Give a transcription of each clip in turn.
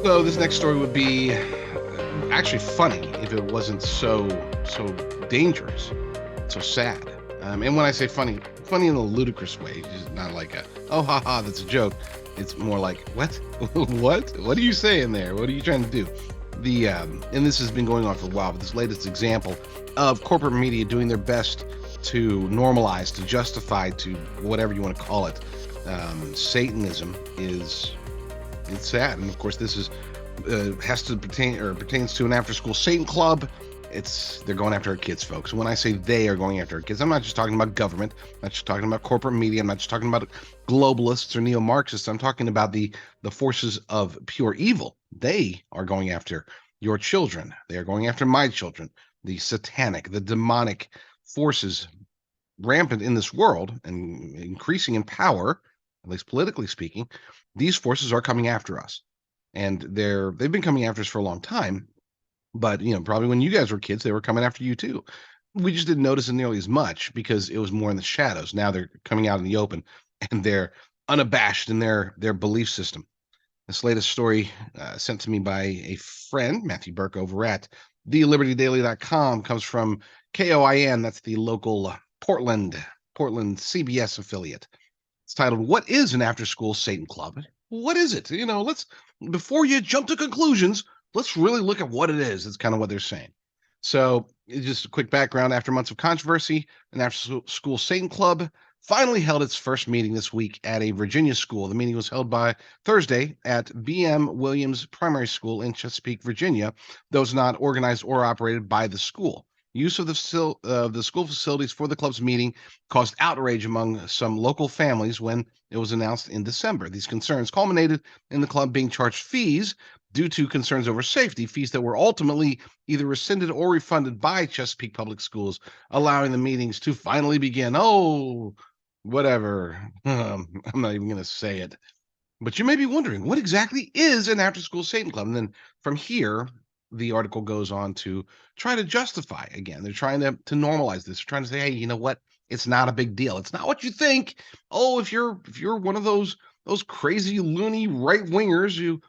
So this next story would be actually funny if it wasn't so dangerous, so sad. And when I say funny, funny in a ludicrous way, just not like a oh ha ha that's a joke. It's more like what what are you saying there? What are you trying to do? And this has been going on for a while. But this latest example of corporate media doing their best to normalize, to justify, to whatever you want to call it, Satanism is it's sad. And of course, this is has to pertain or pertains to an after-school Satan club. They're going after our kids, folks. When I say they are going after our kids, I'm not just talking about government. I'm not just talking about corporate media. I'm not just talking about globalists or neo-Marxists. I'm talking about the forces of pure evil. They are going after your children. They are going after my children. The satanic, the demonic forces rampant in this world and increasing in power, at least politically speaking, these forces are coming after us. And they've been coming after us for a long time. But, probably when you guys were kids, they were coming after you too. We just didn't notice it nearly as much because it was more in the shadows. Now they're coming out in the open and they're unabashed in their belief system. This latest story sent to me by a friend, Matthew Burke, over at thelibertydaily.com, comes from KOIN. That's the local Portland CBS affiliate. It's titled, "What is an After-School Satan Club?" What is it? Let's, before you jump to conclusions, let's really look at what it is. That's kind of what they're saying. So, just a quick background. After months of controversy, an after-school Satan club finally held its first meeting this week at a Virginia school. The meeting was held by Thursday at B.M. Williams Primary School in Chesapeake, Virginia, though it's not organized or operated by the school. Use of the school facilities for the club's meeting caused outrage among some local families when it was announced in December. These concerns culminated in the club being charged fees due to concerns over safety, fees that were ultimately either rescinded or refunded by Chesapeake Public Schools, allowing the meetings to finally begin. Oh, whatever. I'm not even going to say it. But you may be wondering, what exactly is an after-school Satan club? And then from here, the article goes on to try to justify again. They're trying to normalize this. They're trying to say, hey, you know what? It's not a big deal. It's not what you think. Oh, if you're one of those crazy loony right wingers, you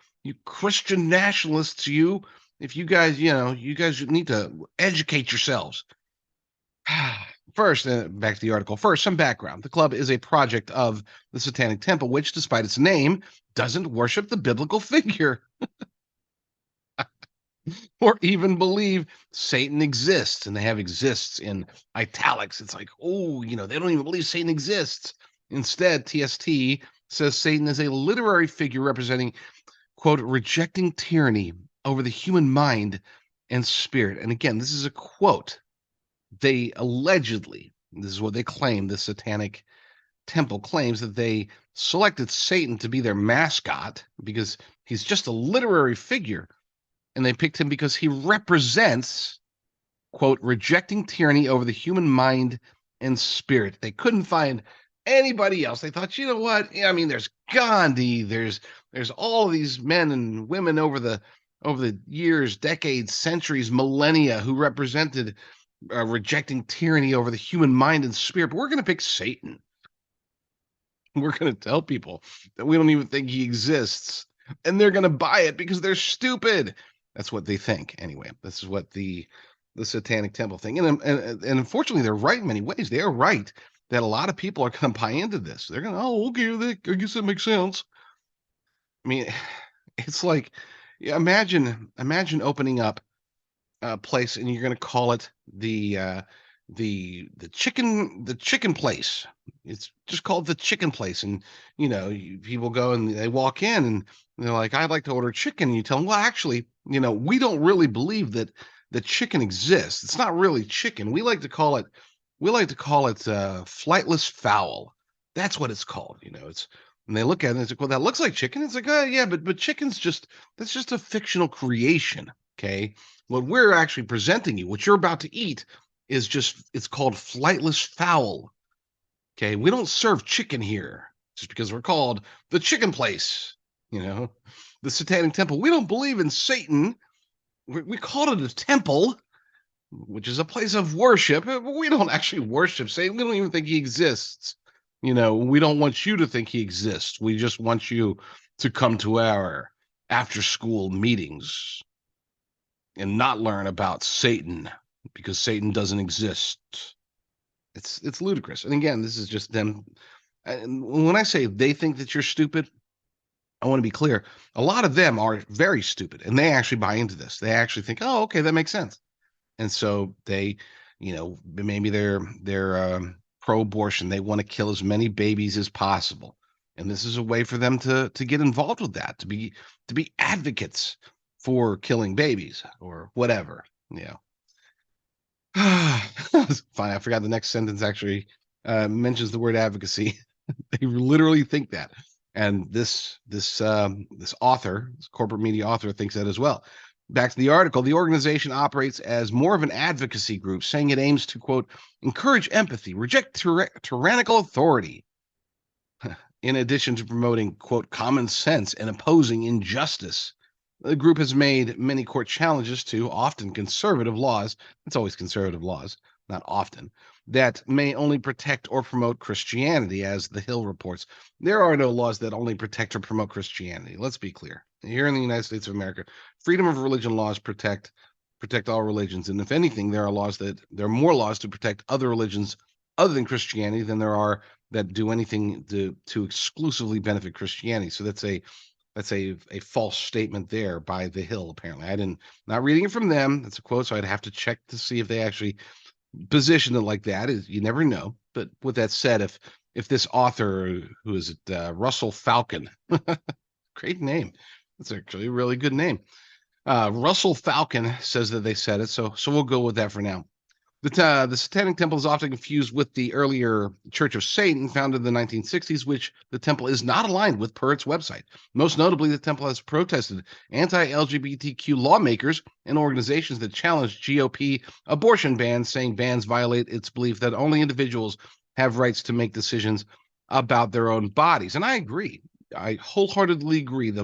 Christian nationalists, if you guys, you guys need to educate yourselves. First, back to the article. First, some background. The club is a project of the Satanic Temple, which, despite its name, doesn't worship the biblical figure or even believe Satan exists. And they have exists in italics. It's like, oh, they don't even believe Satan exists. Instead, TST says Satan is a literary figure representing, quote, rejecting tyranny over the human mind and spirit. And again, this is a quote. They allegedly, this is what they claim, the Satanic Temple claims that they selected Satan to be their mascot because he's just a literary figure. And they picked him because he represents, quote, rejecting tyranny over the human mind and spirit. They couldn't find anybody else. They thought, you know what? I mean, there's Gandhi, there's all of these men and women over the years, decades, centuries, millennia who represented rejecting tyranny over the human mind and spirit. But we're going to pick Satan. We're going to tell people that we don't even think he exists, and they're going to buy it because they're stupid. That's what they think. Anyway, this is what the Satanic Temple thing. And unfortunately, they're right in many ways. They are right that a lot of people are going to buy into this. They're going to, oh, okay, I guess that makes sense. I mean, it's like, imagine opening up a place and you're going to call it the chicken place. It's just called the chicken place. And, people go and they walk in and they're like, I'd like to order chicken. And you tell them, well, actually, we don't really believe that the chicken exists. It's not really chicken. We like to call it flightless fowl. That's what it's called. And they look at it and it's like, well, that looks like chicken. It's like, oh yeah, but chicken's that's just a fictional creation. Okay. What we're actually presenting you, what you're about to eat, is it's called flightless fowl. Okay. We don't serve chicken here just because we're called the chicken place, the Satanic Temple. We don't believe in Satan. We call it a temple, which is a place of worship. But we don't actually worship Satan. We don't even think he exists. We don't want you to think he exists. We just want you to come to our after-school meetings and not learn about Satan because Satan doesn't exist. It's ludicrous. And again, this is just them. And when I say they think that you're stupid, I want to be clear. A lot of them are very stupid, and they actually buy into this. They actually think, "Oh, okay, that makes sense." And so they, maybe they're pro-abortion. They want to kill as many babies as possible, and this is a way for them to get involved with that, to be advocates for killing babies or whatever. Fine. I forgot the next sentence actually mentions the word advocacy. They literally think that, and this author, this corporate media author, thinks that as well. Back to the article, the organization operates as more of an advocacy group, saying it aims to, quote, encourage empathy, reject tyrannical authority, in addition to promoting, quote, common sense and opposing injustice. The group has made many court challenges to often conservative laws. It's always conservative laws, not often, that may only protect or promote Christianity, as The Hill reports. There are no laws that only protect or promote Christianity. Let's be clear. Here in the United States of America, freedom of religion laws protect all religions. And if anything, there are more laws to protect other religions other than Christianity than there are that do anything to exclusively benefit Christianity. So that's a false statement there by The Hill. Apparently, not reading it from them. That's a quote, so I'd have to check to see if they actually position it like that. You never know. But with that said, if this author, who is it, Russell Falcon, great name. That's actually a really good name. Russell Falcon says that they said it, so we'll go with that for now. The Satanic Temple is often confused with the earlier Church of Satan, founded in the 1960s, which the temple is not aligned with per its website. Most notably, the temple has protested anti-LGBTQ lawmakers and organizations that challenge GOP abortion bans, saying bans violate its belief that only individuals have rights to make decisions about their own bodies. And I agree. I wholeheartedly agree that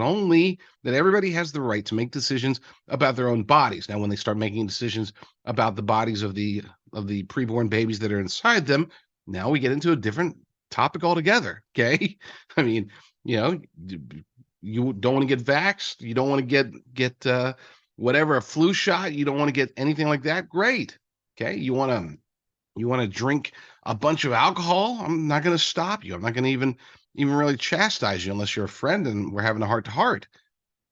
everybody has the right to make decisions about their own bodies. Now, when they start making decisions about the bodies of the preborn babies that are inside them, now we get into a different topic altogether. Okay, I mean, you don't want to get vaxxed, you don't want to get whatever, a flu shot, you don't want to get anything like that. Great. Okay, you want to drink a bunch of alcohol? I'm not going to stop you. I'm not going to even really chastise you unless you're a friend and we're having a heart to heart.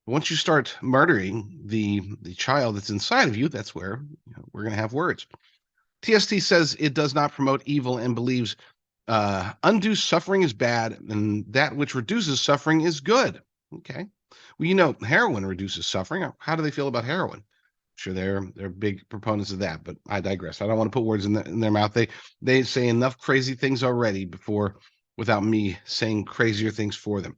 Once you start murdering the child that's inside of you, that's where we're going to have words. TST says it does not promote evil and believes undue suffering is bad and that which reduces suffering is good. Okay. Well, heroin reduces suffering. How do they feel about heroin? Sure, they're big proponents of that, but I digress. I don't want to put words in their mouth. They say enough crazy things already without me saying crazier things for them.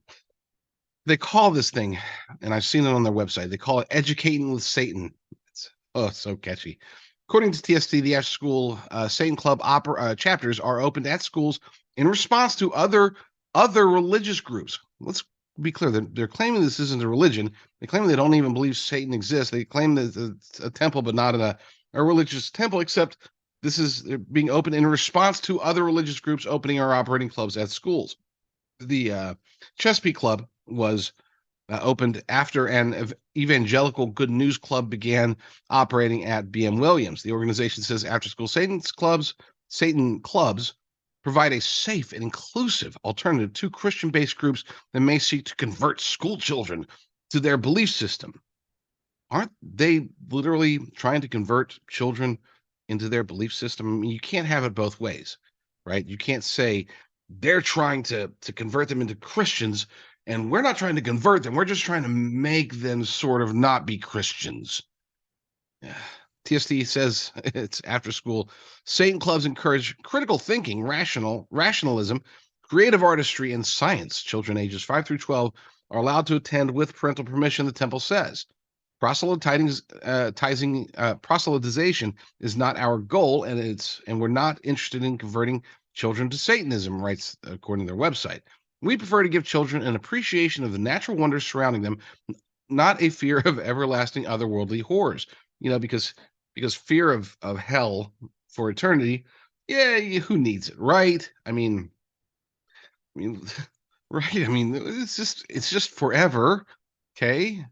They call this thing, and I've seen it on their website, they call it Educating with Satan. It's so catchy. According to TST, the after-school Satan Club chapters are opened at schools in response to other religious groups. Let's be clear. They're claiming this isn't a religion. They claim they don't even believe Satan exists. They claim that it's a temple, but not a religious temple, except this is being opened in response to other religious groups opening or operating clubs at schools. The Chesapeake Club was opened after an evangelical Good News Club began operating at BM Williams. The organization says after-school Satan clubs provide a safe and inclusive alternative to Christian-based groups that may seek to convert school children to their belief system. Aren't they literally trying to convert children into their belief system? I mean, you can't have it both ways, right? You can't say they're trying to convert them into Christians and we're not trying to convert them. We're just trying to make them sort of not be Christians. TST says it's after school. Satan clubs encourage critical thinking, rationalism, creative artistry, and science. Children ages 5 through 12 are allowed to attend with parental permission, the temple says. Proselytization is not our goal, and we're not interested in converting children to Satanism, writes according to their website. We prefer to give children an appreciation of the natural wonders surrounding them, not a fear of everlasting otherworldly horrors. Because fear of hell for eternity, who needs it, right? I mean, right? I mean, it's just forever. Okay.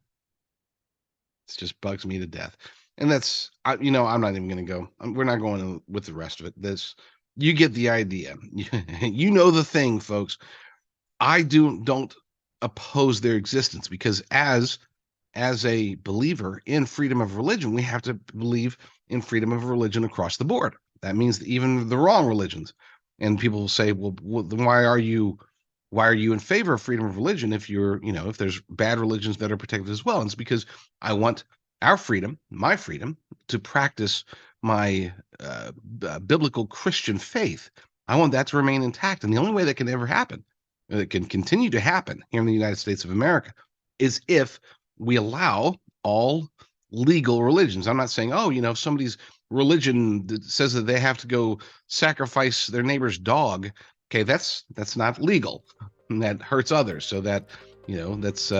It just bugs me to death. And that's, I'm not even going to go. We're not going with the rest of it. You get the idea. You know the thing, folks. I don't oppose their existence because as a believer in freedom of religion, we have to believe in freedom of religion across the board. That means that even the wrong religions. And people will say, well, then why are you in favor of freedom of religion if if there's bad religions that are protected as well? And it's because I want our freedom, my freedom, to practice my biblical Christian faith. I want that to remain intact. And the only way that can ever happen, that can continue to happen here in the United States of America, is if we allow all legal religions. I'm not saying, if somebody's religion that says that they have to go sacrifice their neighbor's dog. Okay, that's not legal. And that hurts others. So that's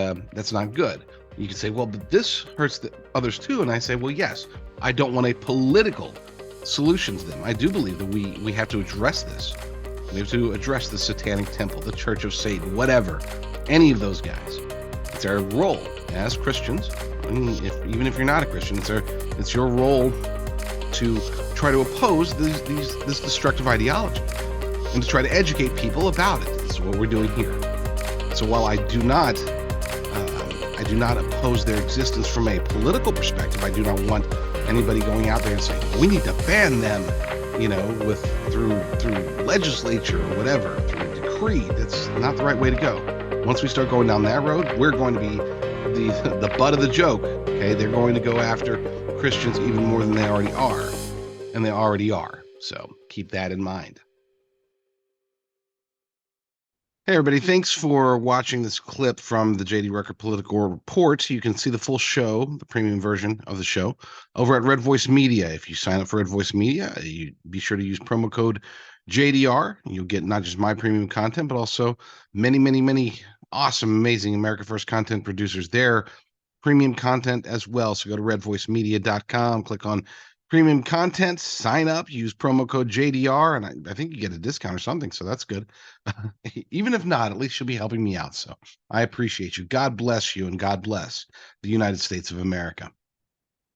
not good. You can say, well, but this hurts others too. And I say, well, yes, I don't want a political solution to them. I do believe that we have to address this. We have to address the Satanic Temple, the Church of Satan, whatever, any of those guys. It's our role as Christians. Even if you're not a Christian, it's your role to try to oppose this destructive ideology and to try to educate people about it. This is what we're doing here. So while I do not oppose their existence from a political perspective, I do not want anybody going out there and saying, we need to ban them, through legislature or whatever, through decree. That's not the right way to go. Once we start going down that road, we're going to be the butt of the joke. Okay, they're going to go after Christians even more than they already are, and they already are. So keep that in mind. Hey, everybody. Thanks for watching this clip from the J.D. Rucker Political Report. You can see the full show, the premium version of the show, over at Red Voice Media. If you sign up for Red Voice Media, you be sure to use promo code JDR. You'll get not just my premium content, but also many, many, many awesome, amazing America First content producers there. Premium content as well. So go to redvoicemedia.com, click on premium content, sign up, use promo code JDR, and I think you get a discount or something. So that's good. Even if not, at least you'll be helping me out. So I appreciate you. God bless you, and God bless the United States of America.